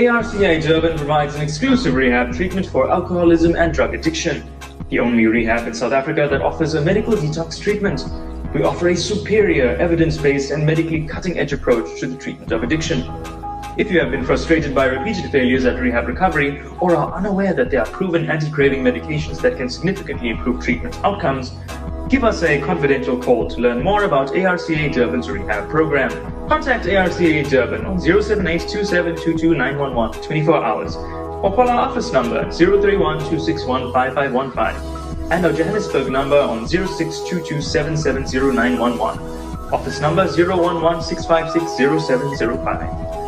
ARCI Durban provides an exclusive rehab treatment for alcoholism and drug addiction. The only rehab in South Africa that offers a medical detox treatment. We offer a superior, evidence-based and medically cutting-edge approach to the treatment of addiction. If you have been frustrated by repeated failures at rehab recovery or are unaware that there are proven anti-craving medications that can significantly improve treatment outcomes, give us a confidential call to learn more about ARCA Durban's rehab program. Contact ARCA Durban on 078-2722-911 24 hours or call our office number 031-261-5515 and our Johannesburg number on 0622-770-911. Office number 011-656-0705.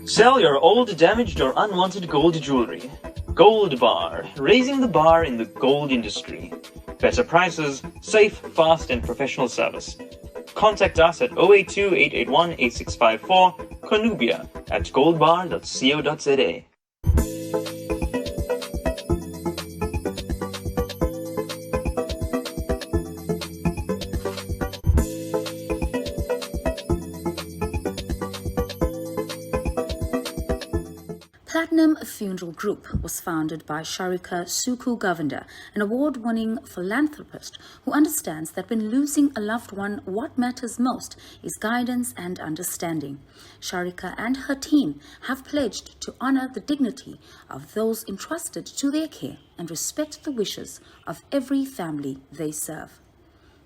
Sell your old, damaged or unwanted gold jewelry. Gold Bar, raising the bar in the gold industry. Better prices, safe, fast and professional service. Contact us at 082-881-8654, Conubia at goldbar.co.za. Platinum Funeral Group was founded by Sharika Suku Govender, an award-winning philanthropist who understands that when losing a loved one, what matters most is guidance and understanding. Sharika and her team have pledged to honor the dignity of those entrusted to their care and respect the wishes of every family they serve.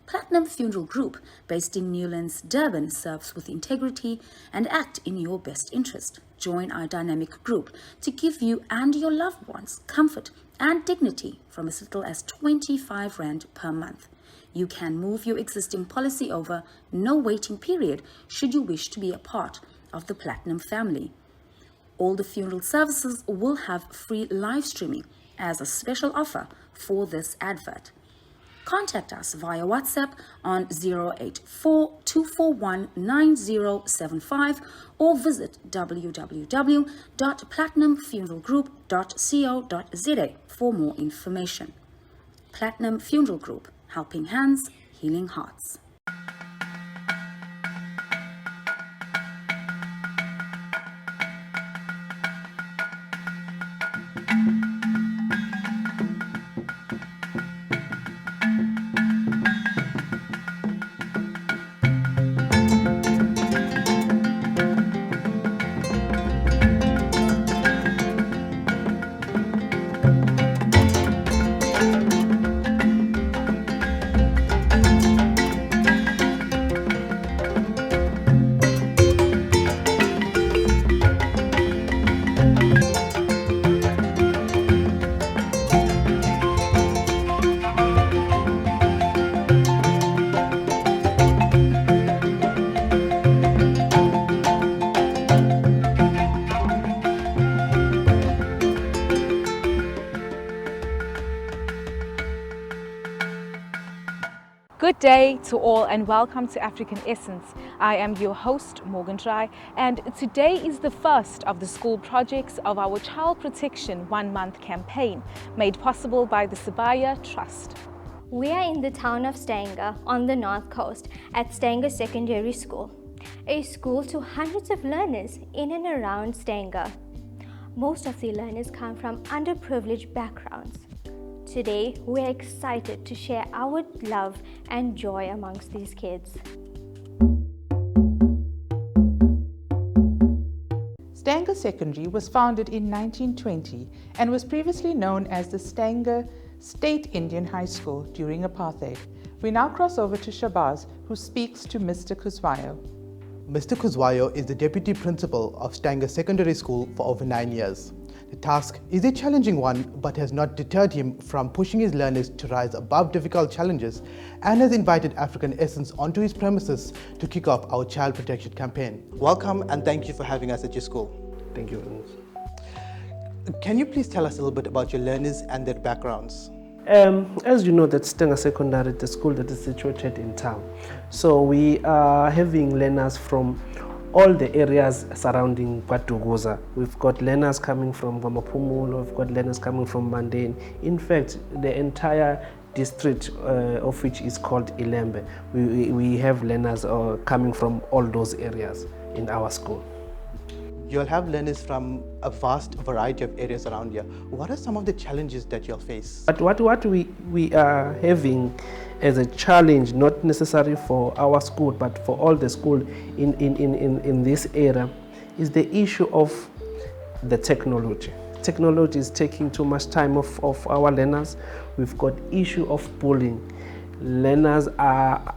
Platinum Funeral Group, based in Newlands, Durban, serves with integrity and act in your best interest. Join our dynamic group to give you and your loved ones comfort and dignity from as little as 25 Rand per month. You can move your existing policy over, no waiting period, should you wish to be a part of the Platinum family. All the funeral services will have free live streaming as a special offer for this advert. Contact us via WhatsApp on 084-241-9075 or visit www.platinumfuneralgroup.co.za for more information. Platinum Funeral Group, helping hands, healing hearts. Good day to all and welcome to African Essence. I am your host, Morgan Try, and today is the first of the school projects of our Child Protection 1 Month campaign, made possible by the Sibaya Trust. We are in the town of Stanger on the North Coast at Stanger Secondary School, a school to hundreds of learners in and around Stanger. Most of the learners come from underprivileged backgrounds. Today, we're excited to share our love and joy amongst these kids. Stanger Secondary was founded in 1920 and was previously known as the Stanger State Indian High School during apartheid. We now cross over to Shabazz, who speaks to Mr. Kuzwayo. Mr. Kuzwayo is the Deputy Principal of Stanger Secondary School for over 9 years. The task is a challenging one, but has not deterred him from pushing his learners to rise above difficult challenges and has invited African Essence onto his premises to kick off our child protection campaign. Welcome and thank you for having us at your school. Thank you very much. Can you please tell us a little bit about your learners and their backgrounds? As you know, that Stanger Secondary, the school that is situated in town. So we are having learners from all the areas surrounding KwaDukuza. We've got learners coming from Maphumulo, we've got learners coming from Mandeni. In fact, the entire district of which is called Ilembe, we have learners coming from all those areas in our school. You'll have learners from a vast variety of areas around here. What are some of the challenges that you'll face? But what we are having as a challenge, not necessarily for our school, but for all the school in this area, is the issue of the technology. Technology is taking too much time of our learners. We've got issue of bullying. Learners are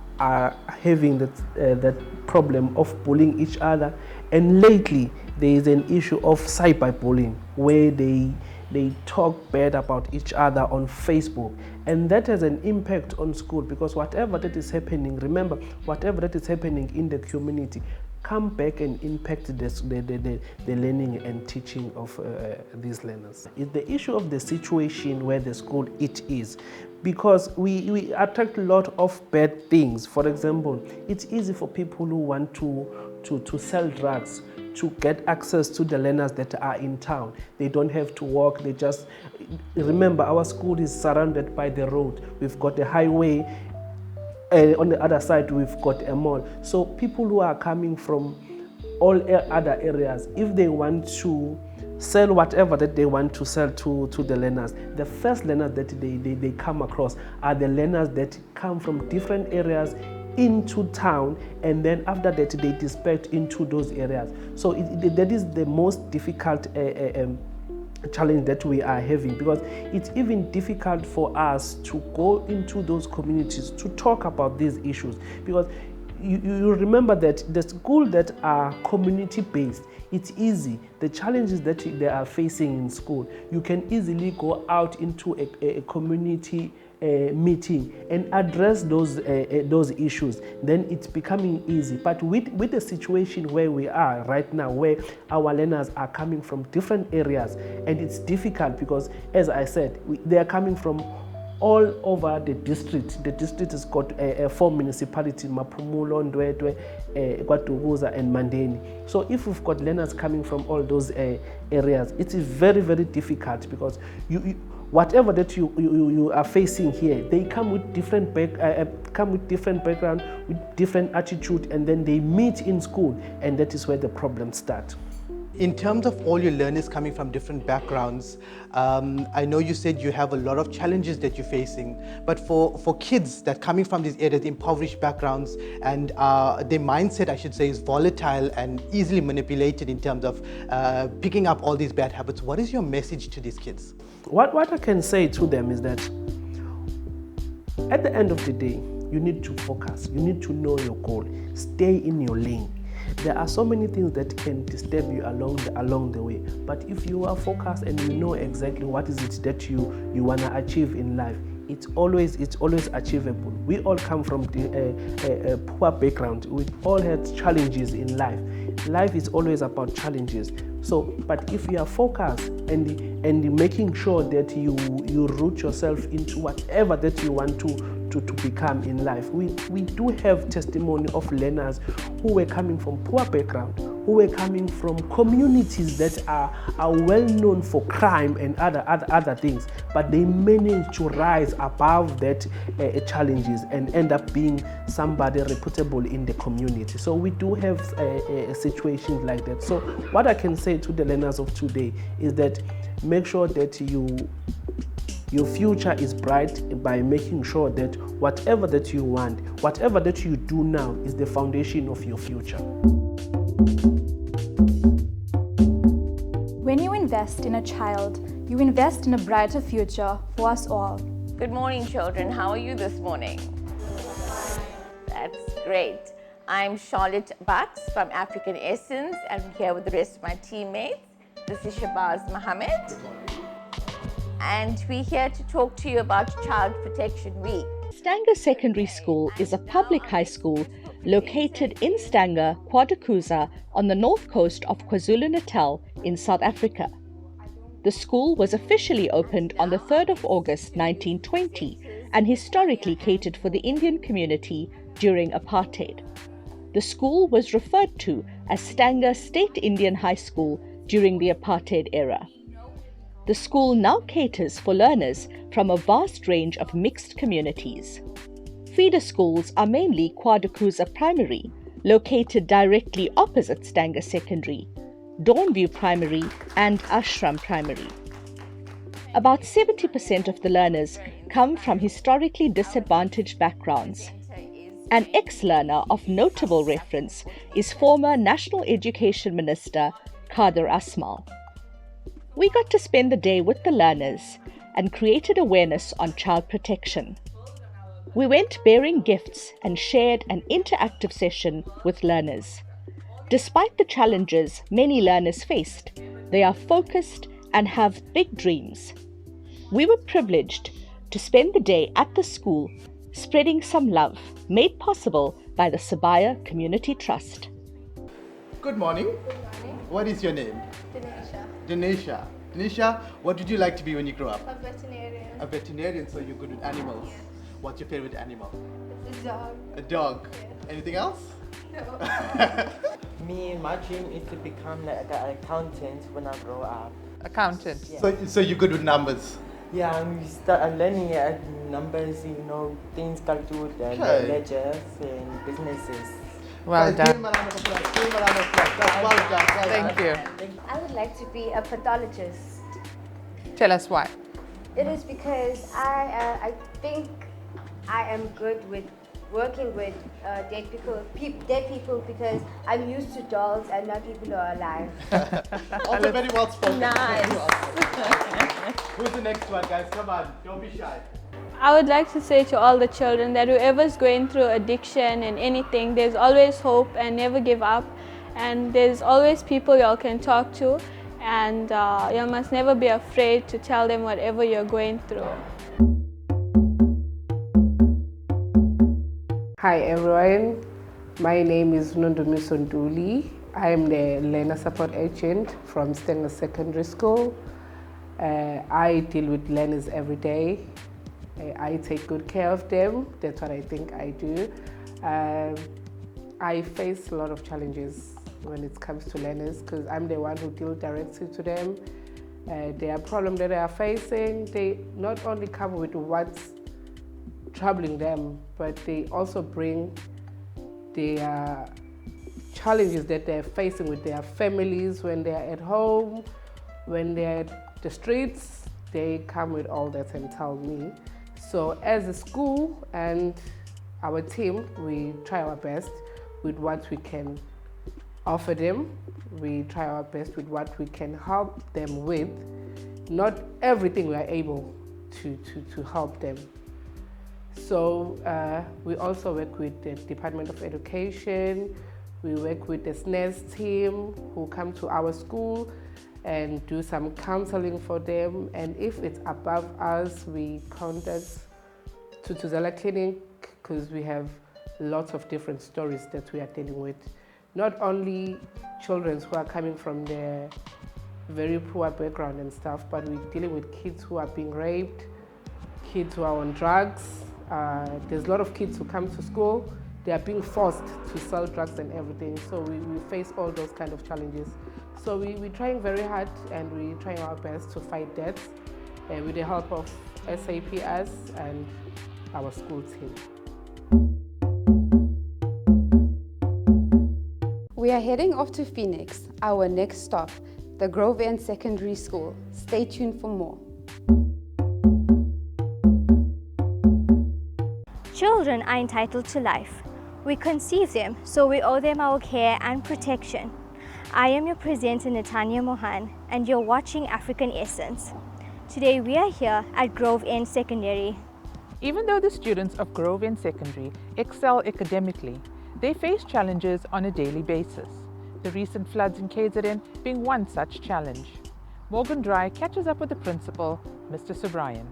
having that problem of bullying each other, and lately there is an issue of cyberbullying where they talk bad about each other on Facebook, and that has an impact on school, because whatever that is happening, remember, whatever that is happening in the community come back and impact the learning and teaching of these learners. It's the issue of the situation where the school it is, because we attract a lot of bad things. For example, it's easy for people who want to sell drugs to get access to the learners that are in town. They don't have to walk, they just, remember our school is surrounded by the road. We've got a highway, on the other side we've got a mall. So people who are coming from all other areas, if they want to sell whatever that they want to sell to the learners, the first learners that they come across are the learners that come from different areas into town, and then after that they disperse into those areas. So that is the most difficult challenge that we are having, because it's even difficult for us to go into those communities to talk about these issues, because you remember that the schools that are community-based, it's easy. The challenges that they are facing in school, you can easily go out into a community meeting and address those issues. Then it's becoming easy. But with the situation where we are right now, where our learners are coming from different areas, and it's difficult because, as I said, they are coming from all over the district. The district has got 4 municipalities: Maphumulo, Ndwedwe, KwaDukuza and Mandeni. So if we've got learners coming from all those areas, it is very, very difficult, because whatever that you are facing here, they come with different background, with different attitude, and then they meet in school, and that is where the problems start. In terms of all your learners coming from different backgrounds, I know you said you have a lot of challenges that you're facing, but for kids that coming from these areas, impoverished backgrounds, and their mindset, I should say, is volatile and easily manipulated in terms of picking up all these bad habits, what is your message to these kids? What I can say to them is that at the end of the day, you need to focus, you need to know your goal, stay in your lane. There are so many things that can disturb you along the way, but if you are focused and you know exactly what is it that you want to achieve in life, it's always achievable. We all come from a poor background. We all had challenges in life. Life is always about challenges. So, but if you are focused and making sure that you root yourself into whatever that you want to become in life. We do have testimony of learners who were coming from poor background, who were coming from communities that are well known for crime and other things, but they managed to rise above that challenges and end up being somebody reputable in the community. So we do have situations like that. So what I can say to the learners of today is that make sure that your future is bright by making sure that whatever that you want, whatever that you do now is the foundation of your future. When you invest in a child, you invest in a brighter future for us all. Good morning, children. How are you this morning? That's great. I'm Charlotte Bucks from African Essence. I'm here with the rest of my teammates. This is Shabazz Mohammed. And we're here to talk to you about Child Protection Week. Stanger Secondary School is a public high school located in Stanger, KwaDukuza, on the north coast of KwaZulu-Natal in South Africa. The school was officially opened on the 3rd of August 1920 and historically catered for the Indian community during apartheid. The school was referred to as Stanger State Indian High School during the apartheid era. The school now caters for learners from a vast range of mixed communities. Feeder schools are mainly Quadacoosa Primary, located directly opposite Stanger Secondary, Dawnview Primary and Ashram Primary. About 70% of the learners come from historically disadvantaged backgrounds. An ex-learner of notable reference is former National Education Minister Kader Asmal. We got to spend the day with the learners and created awareness on child protection. We went bearing gifts and shared an interactive session with learners. Despite the challenges many learners faced, they are focused and have big dreams. We were privileged to spend the day at the school spreading some love made possible by the Sabaya Community Trust. Good morning. Good morning. What is your name? Dinesha. Dinesha. Dinesha, what did you like to be when you grew up? A veterinarian. A veterinarian, so you're good with animals. Yes. What's your favorite animal? It's a dog. A dog. Yes. Anything else? No. Me, my dream is to become like an accountant when I grow up. Accountant. Yeah. So you're good with numbers? Yeah, I'm learning numbers, things got to do with ledgers and businesses. Well done. Give him a round of applause. Give him a round of applause. That's well done. Well Thank done. you. I would like to be a pathologist. Tell us why. It is because I think I am good with working with dead people because I'm used to dolls and not people who are alive. Also very well spoken. Nice. Who's the next one, guys? Come on, don't be shy. I would like to say to all the children that whoever's going through addiction and anything, there's always hope and never give up. And there's always people y'all can talk to, and you must never be afraid to tell them whatever you're going through. Hi everyone, my name is Nondumi Sonduli. I am the learner support agent from Stanger Secondary School. I deal with learners every day. I take good care of them. That's what I think I do. I face a lot of challenges when it comes to learners because I'm the one who deals directly to them. There are problems that they are facing. They not only come with what's troubling them, but they also bring their challenges that they're facing with their families when they're at home, when they're at the streets. They come with all that and tell me. So as a school and our team, we try our best with what we can offer them. We try our best with what we can help them with. Not everything we are able to help them. So we also work with the Department of Education. We work with the SNES team who come to our school and do some counseling for them. And if it's above us, we contact Tutuzela Clinic because we have lots of different stories that we are dealing with. Not only children who are coming from the very poor background and stuff, but we're dealing with kids who are being raped, kids who are on drugs. There's a lot of kids who come to school, they are being forced to sell drugs and everything. So we face all those kind of challenges. So we're trying very hard and we're trying our best to fight that with the help of SAPS and our school team. We are heading off to Phoenix, our next stop, the Grove End Secondary School. Stay tuned for more. Children are entitled to life. We conceive them, so we owe them our care and protection. I am your presenter, Natanya Mohan, and you're watching African Essence. Today we are here at Grove End Secondary. Even though the students of Grove End Secondary excel academically, they face challenges on a daily basis, the recent floods in KZN being one such challenge. Morgan Dry catches up with the principal, Mr. Subrayan.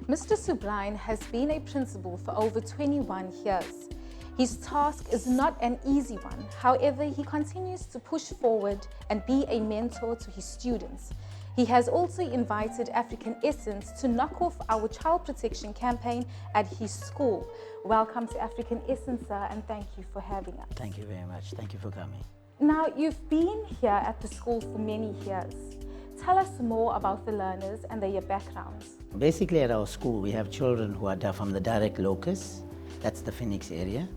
Mr. Subrayan has been a principal for over 21 years. His task is not an easy one. However, he continues to push forward and be a mentor to his students. He has also invited African Essence to knock off our child protection campaign at his school. Welcome to African Essence, sir, and thank you for having us. Thank you very much. Thank you for coming. Now, you've been here at the school for many years. Tell us more about the learners and their backgrounds. Basically, at our school, we have children who are from the direct locus. That's the Phoenix area.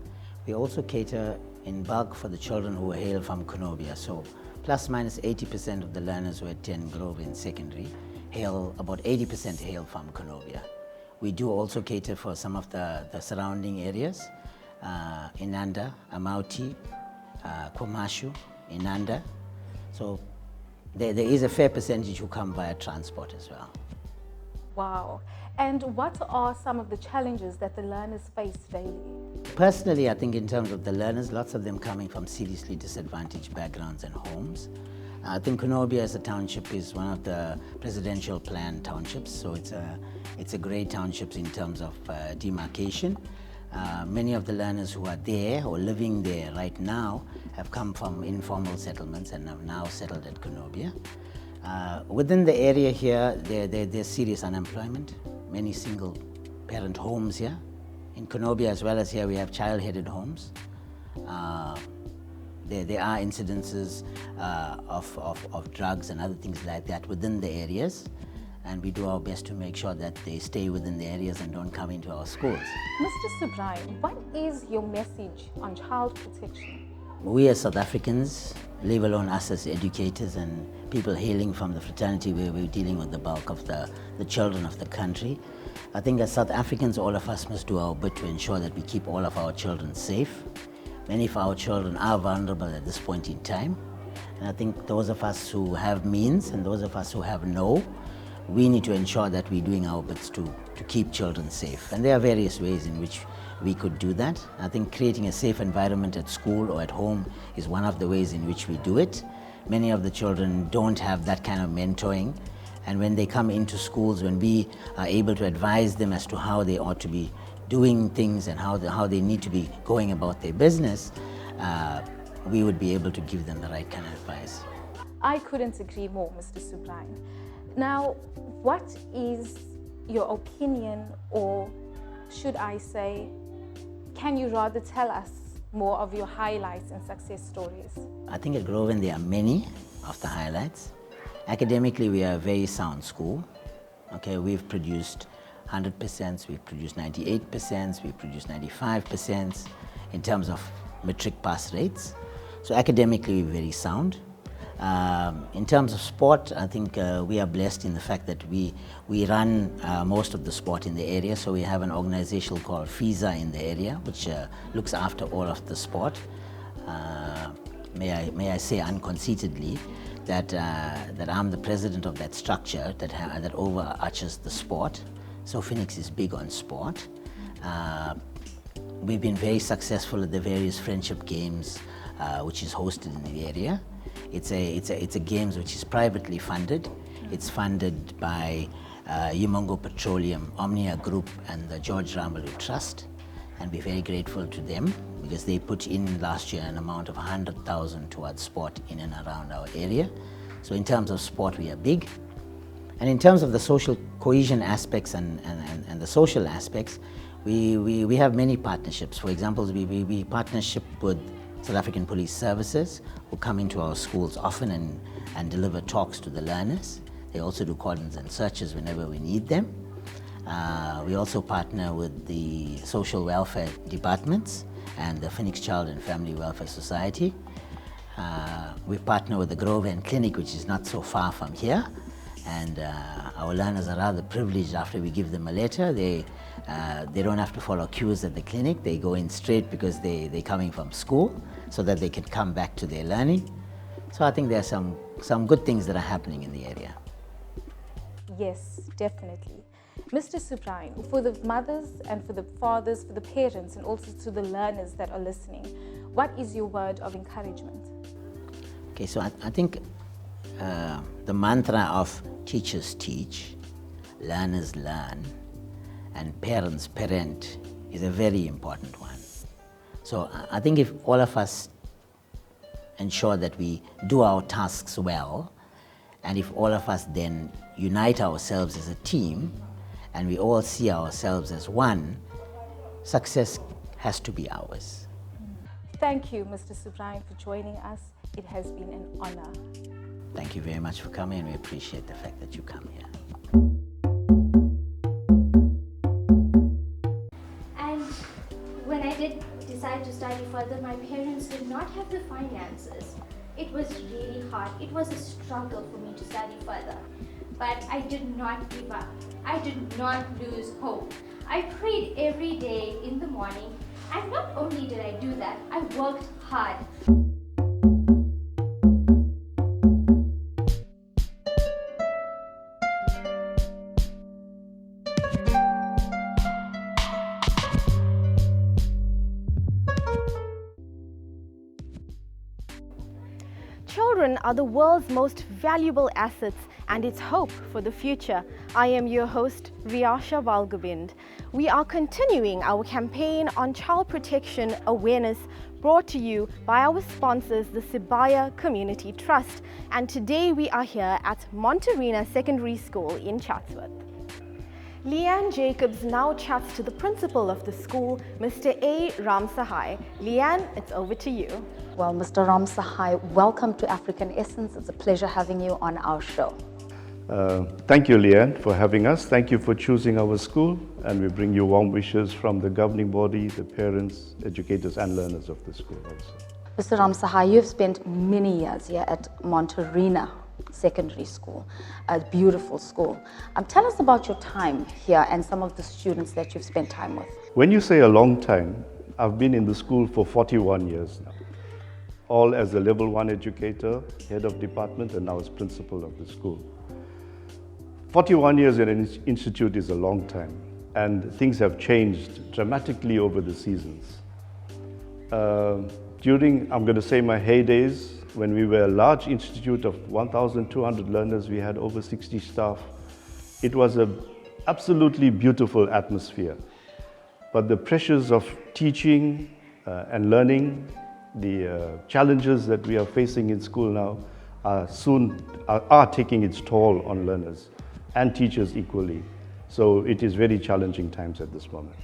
We also cater in bulk for the children who hail from Conobia. So plus minus 80% of the learners who attend Groveland Secondary about 80% hail from Conobia. We do also cater for some of the surrounding areas, Inanda, Amauti, Kwamashu, Inanda. So there is a fair percentage who come via transport as well. Wow. And what are some of the challenges that the learners face daily? Personally, I think in terms of the learners, lots of them coming from seriously disadvantaged backgrounds and homes. I think Conobia as a township is one of the presidential planned townships, so it's a great township in terms of demarcation. Many of the learners who are there or living there right now have come from informal settlements and have now settled at Conobia. Within the area here, there's serious unemployment, many single parent homes here. In Conobia as well as here, we have child-headed homes. There are incidences of drugs and other things like that within the areas, and we do our best to make sure that they stay within the areas and don't come into our schools. Mr. Subrain, what is your message on child protection? We as South Africans, leave alone us as educators and people hailing from the fraternity where we're dealing with the bulk of the children of the country, I think as South Africans, all of us must do our bit to ensure that we keep all of our children safe. Many of our children are vulnerable at this point in time. And I think those of us who have means and those of us who have no, we need to ensure that we're doing our bits to keep children safe. And there are various ways in which we could do that. I think creating a safe environment at school or at home is one of the ways in which we do it. Many of the children don't have that kind of mentoring. And when they come into schools, when we are able to advise them as to how they ought to be doing things and how they need to be going about their business, we would be able to give them the right kind of advice. I couldn't agree more, Mr. Subrain. Now, what is your opinion, or should I say, can you rather tell us more of your highlights and success stories? I think at Groven there are many of the highlights. Academically, we are a very sound school. Okay, we've produced 100%, we've produced 98%, we've produced 95% in terms of matric pass rates. So academically, we're very sound. In terms of sport, I think we are blessed in the fact that we run most of the sport in the area. So we have an organization called FISA in the area, which looks after all of the sport. May I say unconceitedly that I'm the president of that structure that overarches the sport. So Phoenix is big on sport. We've been very successful at the various friendship games, which is hosted in the area. It's a games which is privately funded. It's funded by Umongo Petroleum, Omnia Group, and the George Ramalu Trust, and we're very grateful to them because they put in last year an amount of 100,000 towards sport in and around our area. So in terms of sport, we are big. And in terms of the social cohesion aspects and the social aspects, we have many partnerships. For example, we partnership with South African Police Services, who come into our schools often and deliver talks to the learners. They also do cordons and searches whenever we need them. We also partner with the social welfare departments and the Phoenix Child and Family Welfare Society. We partner with the Groveland Clinic, which is not so far from here. And our learners are rather privileged after we give them a letter. They don't have to follow queues at the clinic. They go in straight because they're coming from school so that they can come back to their learning. So I think there are some good things that are happening in the area. Yes, definitely. Mr. Subrain, for the mothers and for the fathers, for the parents, and also to the learners that are listening, what is your word of encouragement? Okay, so I think the mantra of teachers teach, learners learn, and parents parent is a very important one. So I think if all of us ensure that we do our tasks well, and if all of us then unite ourselves as a team, and we all see ourselves as one, success has to be ours. Thank you, Mr. Subrahim, for joining us. It has been an honor. Thank you very much for coming, and we appreciate the fact that you come here. And when I did decide to study further, my parents did not have the finances. It was really hard. It was a struggle for me to study further. But I did not give up. I did not lose hope. I prayed every day in the morning, and not only did I do that, I worked hard. Children are the world's most valuable assets and its hope for the future. I am your host, Riyasha Valgobind. We are continuing our campaign on child protection awareness brought to you by our sponsors, the Sibaya Community Trust. And today we are here at Monterina Secondary School in Chatsworth. Leanne Jacobs now chats to the principal of the school, Mr. A. Ramsahai. Leanne, it's over to you. Well, Mr. Ramsahai, welcome to African Essence. It's a pleasure having you on our show. Thank you, Leanne, for having us. Thank you for choosing our school, and we bring you warm wishes from the governing body, the parents, educators, and learners of the school also. Mr. Ramsahai, you've spent many years here at Monterina Secondary School, a beautiful school. Tell us about your time here and some of the students that you've spent time with. When you say a long time, I've been in the school for 41 years now, all as a level 1 educator, head of department, and now as principal of the school. 41 years in an institute is a long time, and things have changed dramatically over the seasons. During, I'm going to say, my heydays, when we were a large institute of 1,200 learners, we had over 60 staff. It was an absolutely beautiful atmosphere. But the pressures of teaching and learning, the challenges that we are facing in school now are taking its toll on learners and teachers equally. So it is very challenging times at this moment.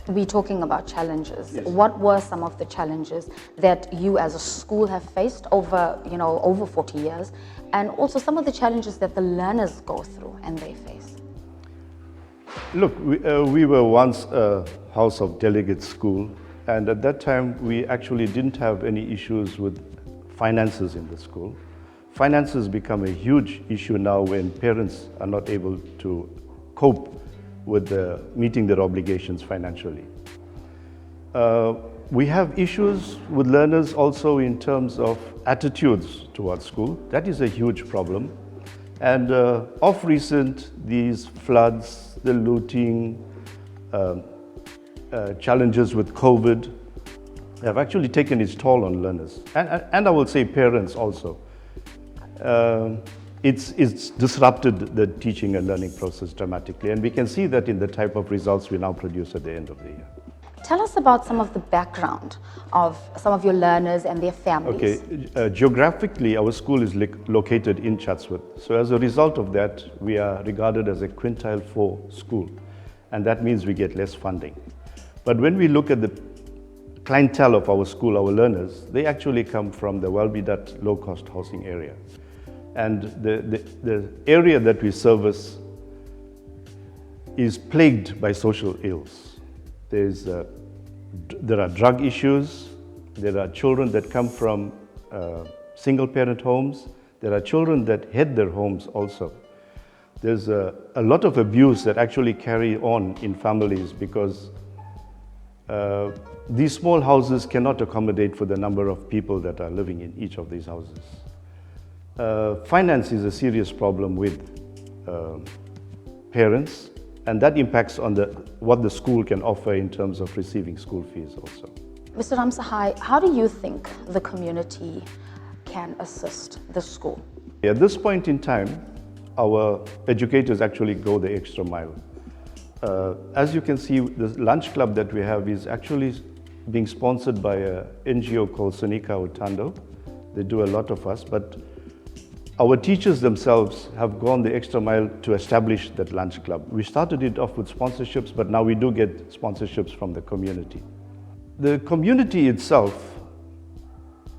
We're talking about challenges. Yes. What were some of the challenges that you as a school have faced over 40 years, and also some of the challenges that the learners go through and they face? Look, we were once a House of Delegates school, and at that time we actually didn't have any issues with finances in the school. Finances become a huge issue now when parents are not able to cope with meeting their obligations financially. We have issues with learners also in terms of attitudes towards school. That is a huge problem. And of recent, these floods, the looting, challenges with COVID have actually taken its toll on learners. And I will say parents also. It's disrupted the teaching and learning process dramatically, and we can see that in the type of results we now produce at the end of the year. Tell us about some of the background of some of your learners and their families. Okay, geographically our school is located in Chatsworth, so as a result of that we are regarded as a quintile 4 school, and that means we get less funding. But when we look at the clientele of our school, our learners, they actually come from the Welbedat low-cost housing area. And the area that we service is plagued by social ills. There are drug issues, there are children that come from single-parent homes, there are children that head their homes also. There's a lot of abuse that actually carry on in families because these small houses cannot accommodate for the number of people that are living in each of these houses. Finance is a serious problem with parents, and that impacts on what the school can offer in terms of receiving school fees also. Mr. Ramsahai, how do you think the community can assist the school? At this point in time, our educators actually go the extra mile. As you can see, the lunch club that we have is actually being sponsored by an NGO called Sonika Utando. They do a lot of us, but our teachers themselves have gone the extra mile to establish that lunch club. We started it off with sponsorships, but now we do get sponsorships from the community. The community itself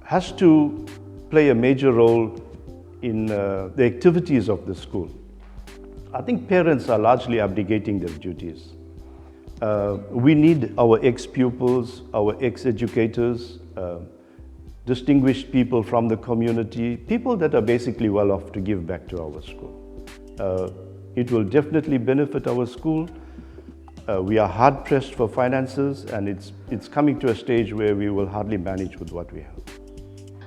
has to play a major role in the activities of the school. I think parents are largely abdicating their duties. We need our ex-pupils, our ex-educators, distinguished people from the community, people that are basically well off to give back to our school. It will definitely benefit our school. We are hard pressed for finances, and it's coming to a stage where we will hardly manage with what we have.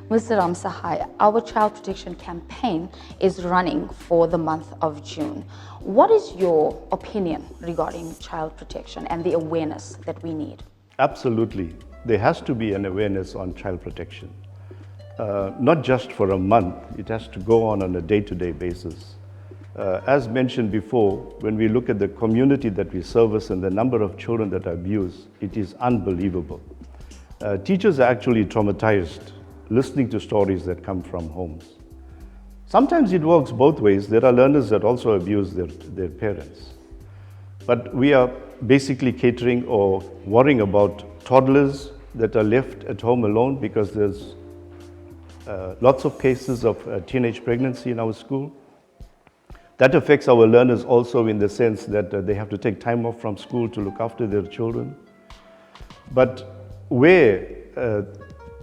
Mr. Ramsahai, our child protection campaign is running for the month of June. What is your opinion regarding child protection and the awareness that we need? Absolutely. There has to be an awareness on child protection. Not just for a month, it has to go on a day-to-day basis. As mentioned before, when we look at the community that we service and the number of children that are abused, it is unbelievable. Teachers are actually traumatized listening to stories that come from homes. Sometimes it works both ways. There are learners that also abuse their parents. But we are basically catering or worrying about toddlers that are left at home alone because there's lots of cases of teenage pregnancy in our school. That affects our learners also in the sense that they have to take time off from school to look after their children. But where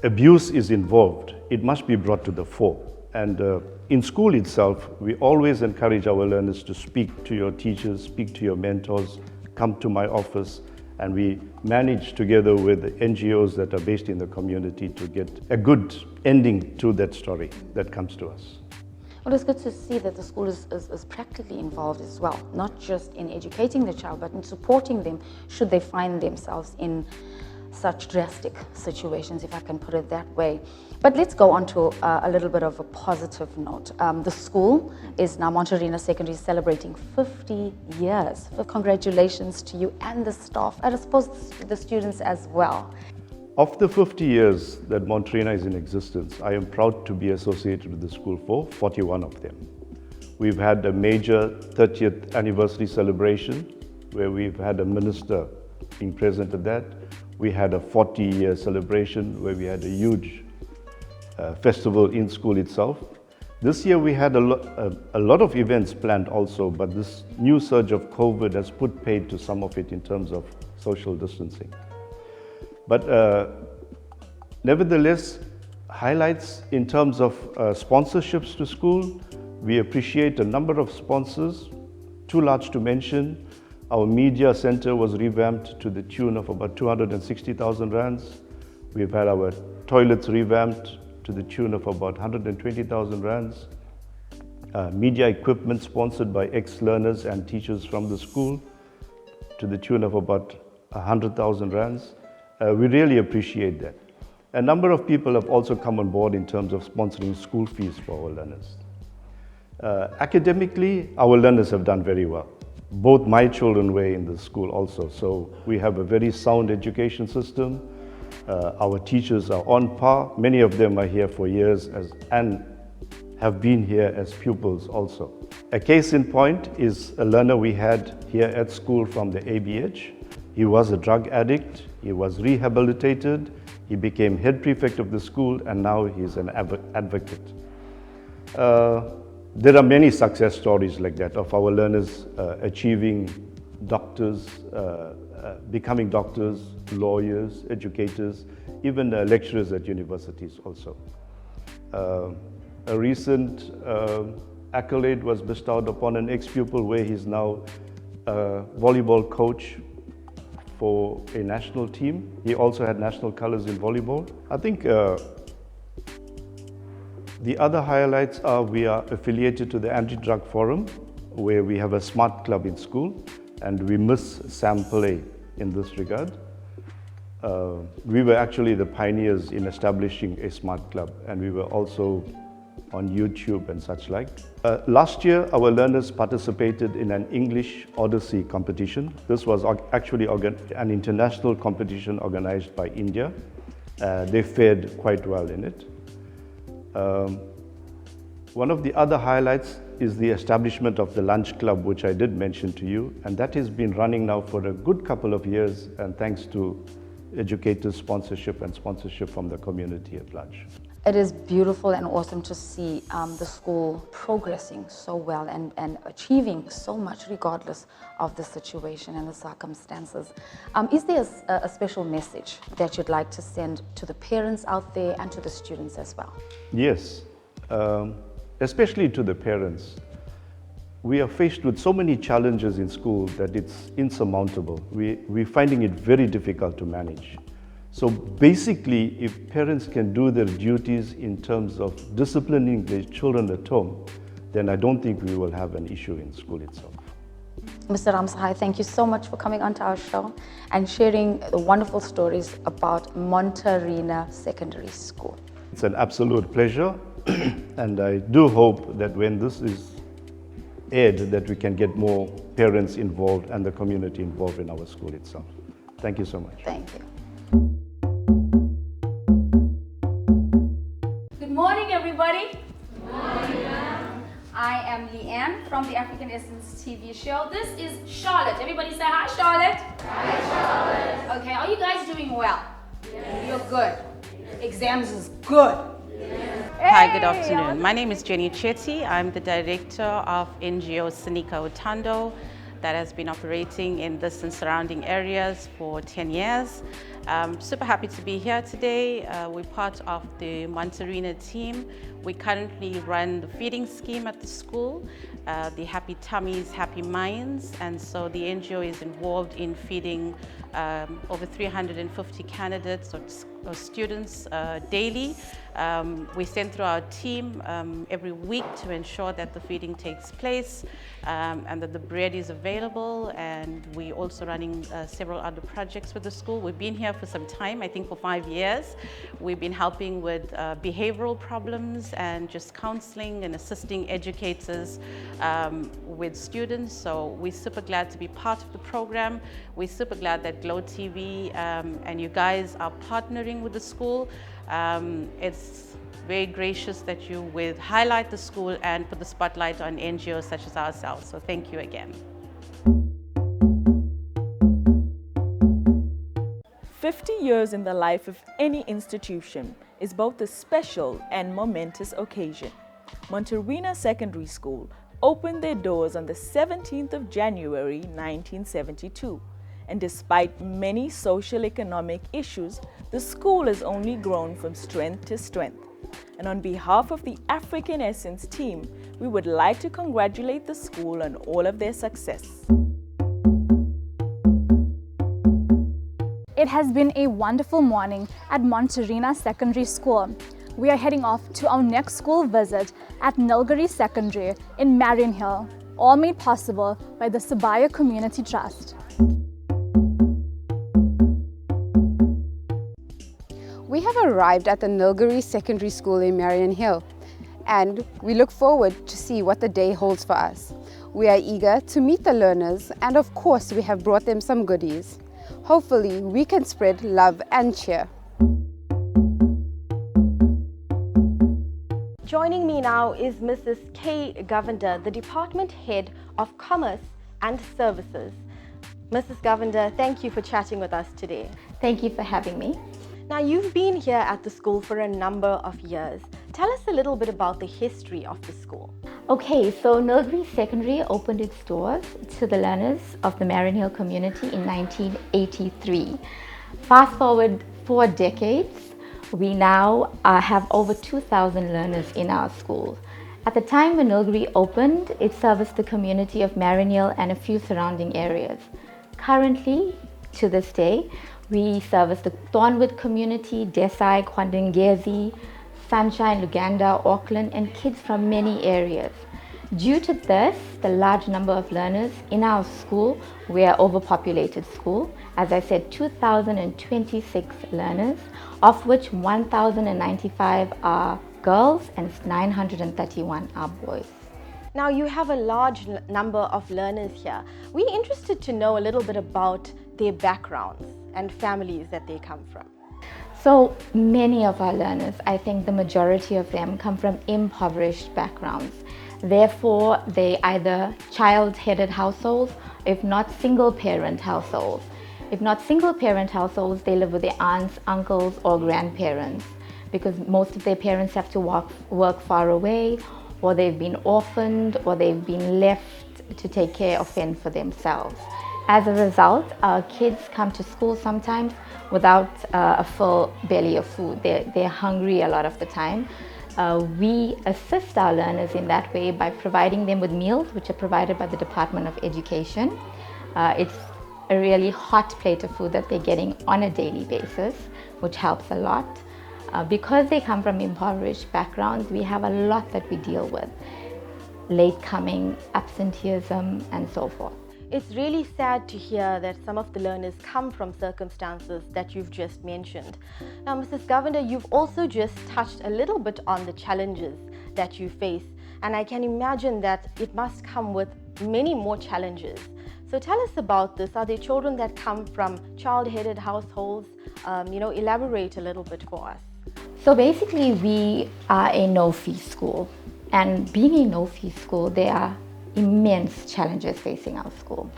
abuse is involved, it must be brought to the fore. And in school itself, we always encourage our learners to speak to your teachers, speak to your mentors, come to my office, and we manage together with the NGOs that are based in the community to get a good ending to that story that comes to us. Well, it's good to see that the school is practically involved as well, not just in educating the child, but in supporting them should they find themselves in such drastic situations, if I can put it that way. But let's go on to a little bit of a positive note. The school is now, Monterina Secondary, celebrating 50 years. So congratulations to you and the staff, and I suppose the students as well. Of the 50 years that Monterina is in existence, I am proud to be associated with the school for 41 of them. We've had a major 30th anniversary celebration where we've had a minister being present at that. We had a 40-year celebration where we had a huge festival in school itself. This year we had a lot of events planned also, but this new surge of COVID has put paid to some of it in terms of social distancing. But nevertheless, highlights in terms of sponsorships to school, we appreciate a number of sponsors, too large to mention. Our media center was revamped to the tune of about 260,000 rands. We've had our toilets revamped to the tune of about 120,000 rands. Media equipment sponsored by ex-learners and teachers from the school to the tune of about 100,000 rands. We really appreciate that. A number of people have also come on board in terms of sponsoring school fees for our learners. Academically, our learners have done very well. Both my children were in the school also, so we have a very sound education system. Our teachers are on par. Many of them are here for years and have been here as pupils also. A case in point is a learner we had here at school from the ABH. He was a drug addict, he was rehabilitated, he became head prefect of the school, and now he's an advocate. There are many success stories like that of our learners achieving doctors, becoming doctors, lawyers, educators, even lecturers at universities also. A recent accolade was bestowed upon an ex-pupil where he's now a volleyball coach for a national team. He also had national colors in volleyball. I think the other highlights are we are affiliated to the Anti-Drug Forum, where we have a smart club in school, and we miss Sam Pillay in this regard. We were actually the pioneers in establishing a smart club, and we were also on YouTube and such like. Last year, our learners participated in an English Odyssey competition. This was actually an international competition organized by India. They fared quite well in it. One of the other highlights is the establishment of the Lunch Club, which I did mention to you, and that has been running now for a good couple of years, and thanks to educators' sponsorship and sponsorship from the community at large. It is beautiful and awesome to see the school progressing so well and achieving so much regardless of the situation and the circumstances. Is there a special message that you'd like to send to the parents out there and to the students as well? Yes, especially to the parents. We are faced with so many challenges in school that it's insurmountable. We're finding it very difficult to manage. So basically, if parents can do their duties in terms of disciplining their children at home, then I don't think we will have an issue in school itself. Mr. Ramsahai, thank you so much for coming onto our show and sharing the wonderful stories about Monterina Secondary School. It's an absolute pleasure, and I do hope that when this is aired, that we can get more parents involved and the community involved in our school itself. Thank you so much. Thank you. Good morning, everybody. Good morning. I am Leanne from the African Essence TV show. This is Charlotte. Everybody say hi, Charlotte. Hi, Charlotte. Okay, are you guys doing well? Yes. You're good. Exams is good. Hi, good afternoon. My name is Jenny Chetty. I'm the director of NGO Sinika Utando that has been operating in this and surrounding areas for 10 years. Super happy to be here today. We're part of the Monterina team. We currently run the feeding scheme at the school, the Happy Tummies, Happy Minds, and so the NGO is involved in feeding over 350 candidates or students daily. We send through our team every week to ensure that the feeding takes place and that the bread is available, and we're also running several other projects with the school. We've been here for some time, I think for 5 years. We've been helping with behavioral problems and just counseling and assisting educators with students. So we're super glad to be part of the program. We're super glad that Glow TV and you guys are partnering with the school. It's very gracious that you would highlight the school and put the spotlight on NGOs such as ourselves. So thank you again. 50 years in the life of any institution is both a special and momentous occasion. Monterina Secondary School opened their doors on the 17th of January 1972. And despite many social economic issues, the school has only grown from strength to strength. And on behalf of the African Essence team, we would like to congratulate the school on all of their success. It has been a wonderful morning at Monterina Secondary School. We are heading off to our next school visit at Nilgiri Secondary in Marion Hill, all made possible by the Sabaya Community Trust. We have arrived at the Nilgiri Secondary School in Marion Hill, and we look forward to see what the day holds for us. We are eager to meet the learners, and of course we have brought them some goodies. Hopefully we can spread love and cheer. Joining me now is Mrs. K. Govender, the Department Head of Commerce and Services. Mrs. Govender, thank you for chatting with us today. Thank you for having me. Now, you've been here at the school for a number of years. Tell us a little bit about the history of the school. Okay, so Nilgiri Secondary opened its doors to the learners of the Marion Hill community in 1983. Fast forward 4 decades, we now have over 2,000 learners in our school. At the time when Nilgiri opened, it serviced the community of Marion Hill and a few surrounding areas. Currently, to this day, we service the Thornwood community, Desai, Kwandangezi, Sunshine, Luganda, Auckland, and kids from many areas. Due to this, the large number of learners in our school, we are overpopulated school. As I said, 2,026 learners, of which 1,095 are girls and 931 are boys. Now you have a large number of learners here. We're interested to know a little bit about their backgrounds and families that they come from. So many of our learners, I think the majority of them come from impoverished backgrounds. Therefore, they either child-headed households, if not single-parent households. If not single-parent households, they live with their aunts, uncles, or grandparents, because most of their parents have to work far away, or they've been orphaned, or they've been left to take care of fend for themselves. As a result, our kids come to school sometimes without a full belly of food. They're hungry a lot of the time. We assist our learners in that way by providing them with meals, which are provided by the Department of Education. It's a really hot plate of food that they're getting on a daily basis, which helps a lot. Because they come from impoverished backgrounds, we have a lot that we deal with. Late coming, absenteeism, and so forth. It's really sad to hear that some of the learners come from circumstances that you've just mentioned. Now, Mrs. Govender, you've also just touched a little bit on the challenges that you face, and I can imagine that it must come with many more challenges. So tell us about this. Are there children that come from child-headed households? Elaborate a little bit for us. So basically, we are a no-fee school, and being a no-fee school, there are immense challenges facing our school.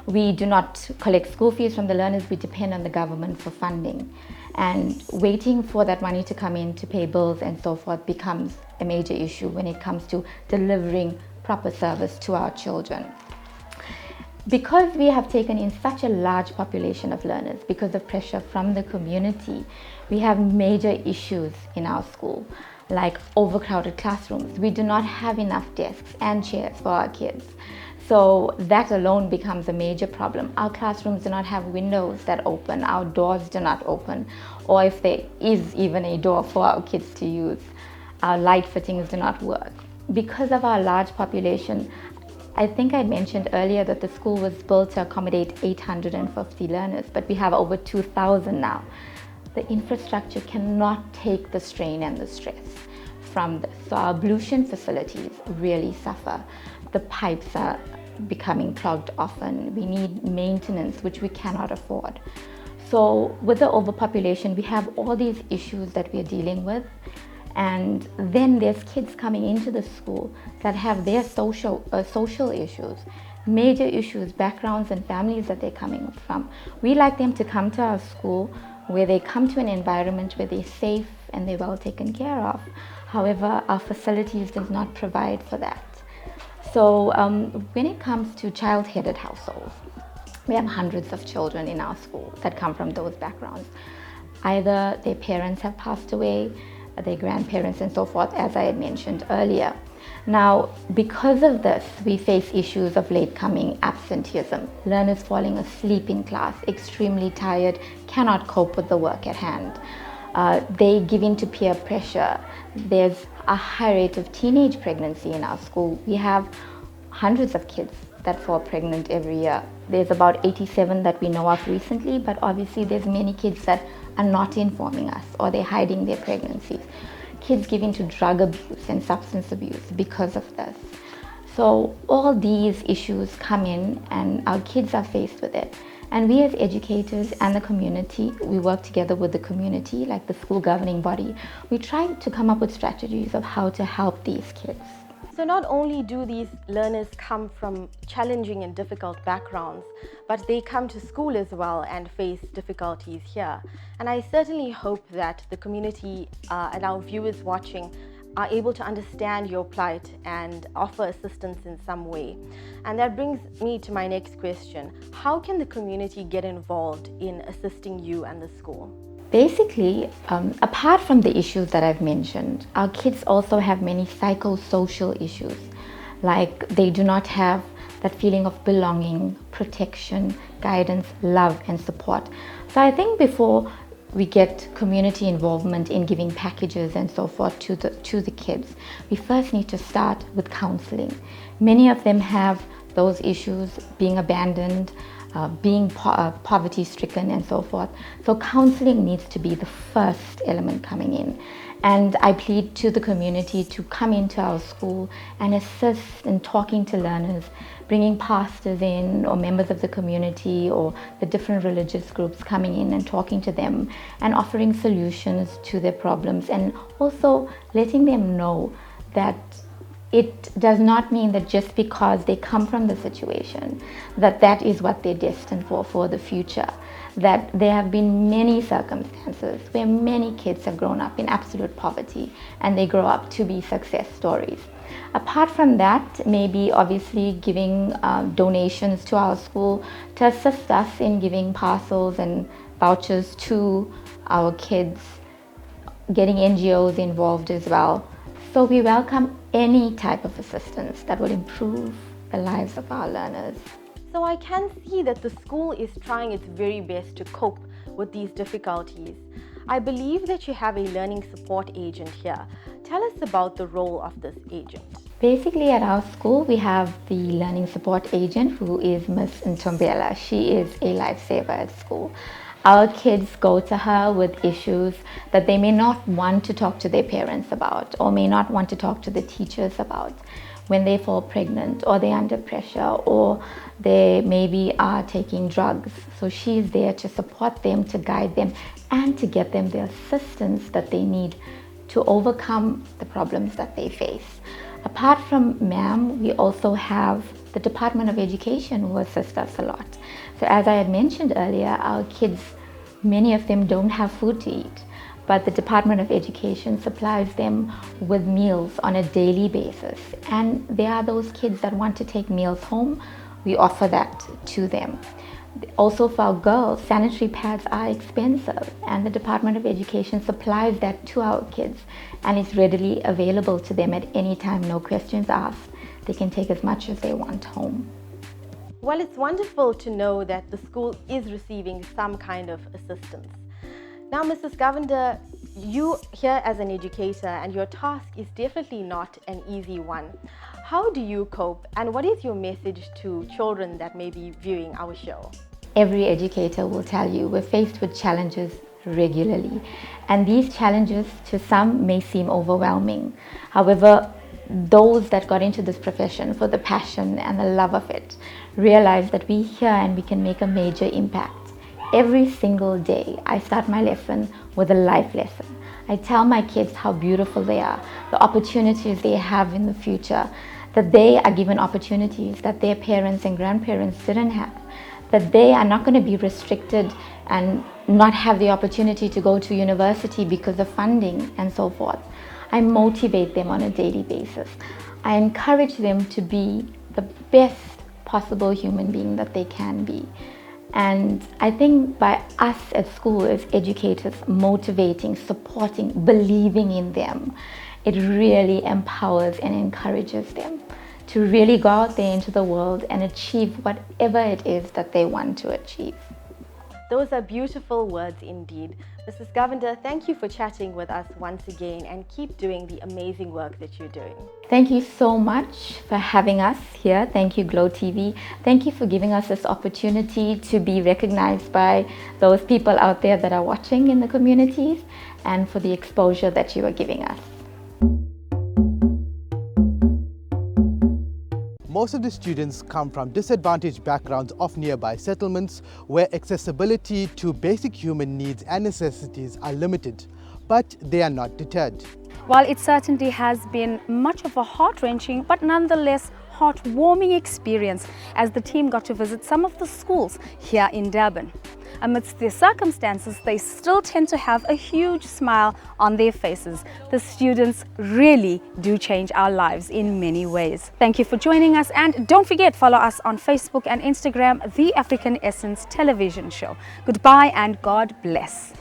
We do not collect school fees from the learners, we depend on the government for funding. And waiting for that money to come in to pay bills and so forth becomes a major issue when it comes to delivering proper service to our children. Because we have taken in such a large population of learners, because of pressure from the community, we have major issues in our school, like overcrowded classrooms. We do not have enough desks and chairs for our kids. So that alone becomes a major problem. Our classrooms do not have windows that open, our doors do not open, or if there is even a door for our kids to use, our light fittings do not work. Because of our large population, I think I mentioned earlier that the school was built to accommodate 850 learners, but we have over 2,000 now. The infrastructure cannot take the strain and the stress from this. So our ablution facilities really suffer. The pipes are becoming clogged often. We need maintenance, which we cannot afford. So with the overpopulation, we have all these issues that we're dealing with. And then there's kids coming into the school that have their social issues, major issues, backgrounds and families that they're coming from. We like them to come to our school where they come to an environment where they're safe and they're well taken care of. However, our facilities does not provide for that. So when it comes to child-headed households, we have hundreds of children in our school that come from those backgrounds. Either their parents have passed away, their grandparents and so forth, as I had mentioned earlier. Now, because of this, we face issues of late coming, absenteeism, learners falling asleep in class, extremely tired, cannot cope with the work at hand. They give in to peer pressure. There's a high rate of teenage pregnancy in our school. We have hundreds of kids that fall pregnant every year. There's about 87 that we know of recently, but obviously there's many kids that are not informing us or they're hiding their pregnancies. Kids give in to drug abuse and substance abuse because of this. So all these issues come in and our kids are faced with it. And we as educators and the community, we work together with the community, like the school governing body. We try to come up with strategies of how to help these kids. So not only do these learners come from challenging and difficult backgrounds, but they come to school as well and face difficulties here. And I certainly hope that the community and our viewers watching are able to understand your plight and offer assistance in some way. And that brings me to my next question. How can the community get involved in assisting you and the school? Basically, apart from the issues that I've mentioned, our kids also have many psychosocial issues, like they do not have that feeling of belonging, protection, guidance, love and support. So I think before we get community involvement in giving packages and so forth to the kids, we first need to start with counseling. Many of them have those issues, being abandoned, being poverty stricken and so forth. So counseling needs to be the first element coming in. And I plead to the community to come into our school and assist in talking to learners, bringing pastors in or members of the community or the different religious groups coming in and talking to them and offering solutions to their problems, and also letting them know that it does not mean that just because they come from the situation that is what they're destined for the future. That there have been many circumstances where many kids have grown up in absolute poverty and they grow up to be success stories. Apart from that, maybe obviously giving donations to our school to assist us in giving parcels and vouchers to our kids, getting NGOs involved as well. So we welcome any type of assistance that will improve the lives of our learners. So I can see that the school is trying its very best to cope with these difficulties. I believe that you have a learning support agent here. Tell us about the role of this agent. Basically at our school we have the learning support agent, who is Miss Ntombela. She is a lifesaver at school. Our kids go to her with issues that they may not want to talk to their parents about or may not want to talk to the teachers about. When they fall pregnant or they're under pressure or they maybe are taking drugs. So she's there to support them, to guide them, and to get them the assistance that they need to overcome the problems that they face. Apart from MAM, we also have the Department of Education who assist us a lot. So as I had mentioned earlier, our kids, many of them don't have food to eat, but the Department of Education supplies them with meals on a daily basis. And there are those kids that want to take meals home. We offer that to them. Also for our girls, sanitary pads are expensive, and the Department of Education supplies that to our kids, and it's readily available to them at any time, no questions asked. They can take as much as they want home. Well, it's wonderful to know that the school is receiving some kind of assistance. Now, Mrs. Govender, you here as an educator, and your task is definitely not an easy one. How do you cope, and what is your message to children that may be viewing our show? Every educator will tell you we're faced with challenges regularly, and these challenges to some may seem overwhelming. However, those that got into this profession for the passion and the love of it realize that we're here and we can make a major impact. Every single day, I start my lesson with a life lesson. I tell my kids how beautiful they are, the opportunities they have in the future, that they are given opportunities that their parents and grandparents didn't have, that they are not going to be restricted and not have the opportunity to go to university because of funding and so forth. I motivate them on a daily basis. I encourage them to be the best possible human being that they can be. And I think by us at school as educators motivating, supporting, believing in them, it really empowers and encourages them to really go out there into the world and achieve whatever it is that they want to achieve. Those are beautiful words indeed. Mrs. Govender, thank you for chatting with us once again, and keep doing the amazing work that you're doing. Thank you so much for having us here. Thank you, Glow TV. Thank you for giving us this opportunity to be recognized by those people out there that are watching in the communities, and for the exposure that you are giving us. Most of the students come from disadvantaged backgrounds of nearby settlements where accessibility to basic human needs and necessities are limited, but they are not deterred. While it certainly has been much of a heart-wrenching but nonetheless heartwarming experience as the team got to visit some of the schools here in Durban. Amidst their circumstances, they still tend to have a huge smile on their faces. The students really do change our lives in many ways. Thank you for joining us, and don't forget, follow us on Facebook and Instagram, The African Essence Television Show. Goodbye and God bless.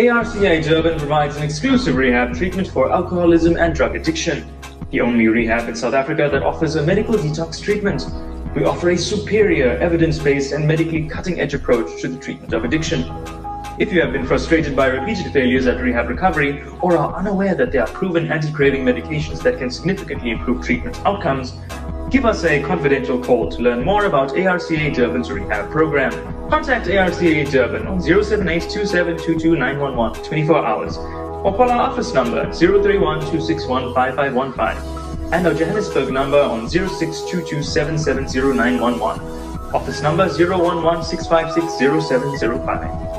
ARCA Durban provides an exclusive rehab treatment for alcoholism and drug addiction. The only rehab in South Africa that offers a medical detox treatment. We offer a superior, evidence-based and medically cutting-edge approach to the treatment of addiction. If you have been frustrated by repeated failures at rehab recovery or are unaware that there are proven anti-craving medications that can significantly improve treatment outcomes, give us a confidential call to learn more about ARCA Durban's rehab program. Contact ARCA Durban on 078-2722-911 24 hours or call our office number 031-261-5515 and our Johannesburg number on 0622-770-911. Office number 011-656-0705.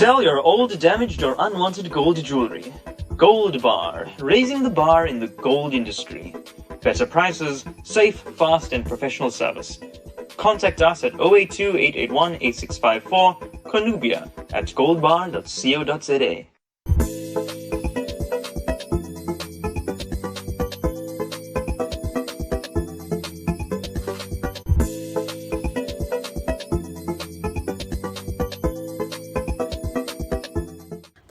Sell your old, damaged or unwanted gold jewelry. Gold Bar, raising the bar in the gold industry. Better prices, safe, fast and professional service. Contact us at 082-881-8654, Conubia at goldbar.co.za.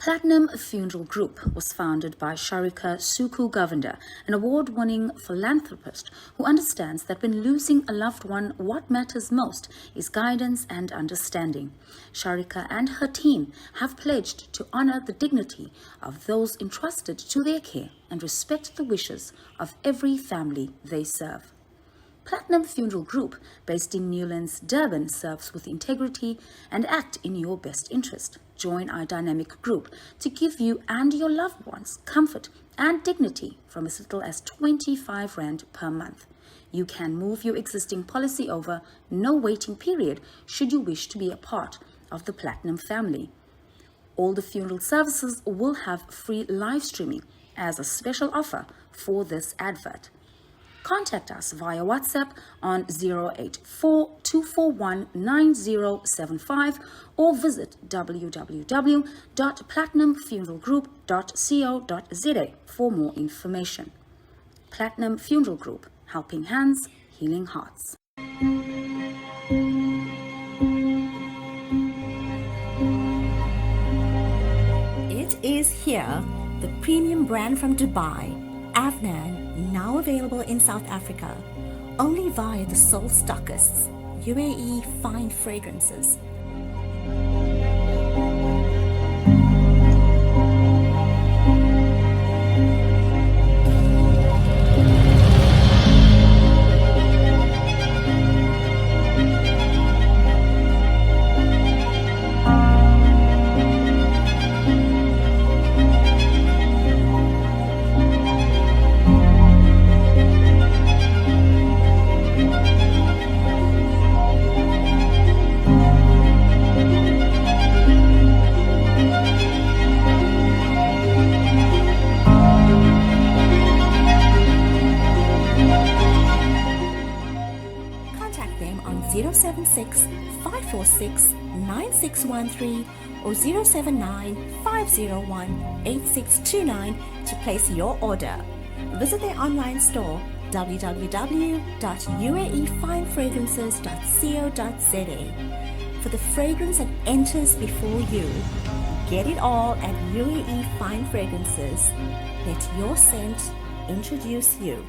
Platinum Funeral Group was founded by Sharika Suku Govender, an award-winning philanthropist who understands that when losing a loved one, what matters most is guidance and understanding. Sharika and her team have pledged to honor the dignity of those entrusted to their care and respect the wishes of every family they serve. Platinum Funeral Group, based in Newlands, Durban, serves with integrity and act in your best interest. Join our dynamic group to give you and your loved ones comfort and dignity from as little as 25 Rand per month. You can move your existing policy over, no waiting period, should you wish to be a part of the Platinum family. All the funeral services will have free live streaming as a special offer for this advert. Contact us via WhatsApp on 084-241-9075 or visit www.platinumfuneralgroup.co.za for more information. Platinum Funeral Group, helping hands, healing hearts. It is here, the premium brand from Dubai, Afnan, now available in South Africa, only via the sole stockists, UAE Fine Fragrances. Contact them on 076-546-9613 or 079-501-8629 to place your order. Visit their online store www.uaefinefragrances.co.za for the fragrance that enters before you. Get it all at UAE Fine Fragrances. Let your scent introduce you.